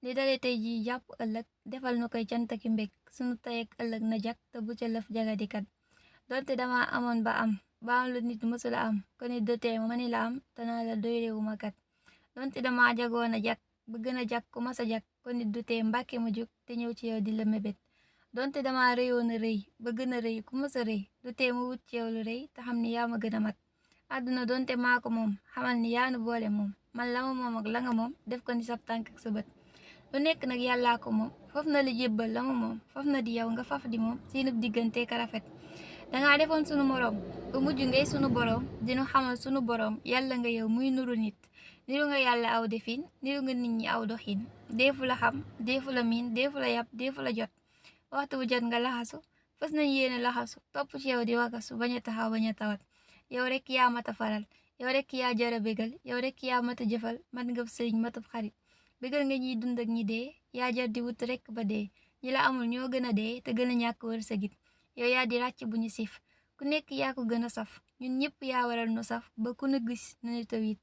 li dale tey jii jàpp ëllëg defal nu koy cant ki mbég sunu tey ak ëllëg na jak te bu ca lëf jagadikat donte dama amoon ba am lu nit mësula am ko nit du tee ma ni la am te naa la doy réewuma kat donte dama jagoon a jak ba gën a jak ku masa jak ko nit du tee mbàkke ma jug te ñëw ci yow di la mébét donte dama rëyoon a rëy ba gën a rëy ku masa rëy du tee mu wut ci yow lu rëy te xam ni yaa ma gën a mat àdduna donte maa ko moom xamal ni yaa nu boole moom man la ma moom ak la nga moom def ko ni sab tànk ak sa bët lu nekk nag yàllaa ko moom foof na la jébbal la ma moom foof na di yow nga faf di moom siinub diggante ka rafet dangaa defoon sunu moroom ba mujj ngay sunu boroom dinu xamal sunu boroom yàlla nga yow muy nuru nit niru nga yàlla aw defin niru nga nit ñi aw doxin deefu la xam deefu la miin deefu la yàpp deefu la jot waxtu bu jot nga laxasu fës nañ yéene laxasu topp ci yow di wakasu bañ a taxaw bañ a tawat yow rek yaa mata faral yow rek yaa jara bégal yow rek yaa mata jëfal mat nga sëriñ matub xarit bégal nga ñiy dund ak ñi dee yaa jar di wut rek ba dee ñi la amul ñoo gën a dee te gën a ñàkk wërsëgit yow yaa di ràcc bu ñu sif ku nekk yaa ko gën a saf ñun ñëpp yaa waral nu saf ba ku nu gis nu ni tawit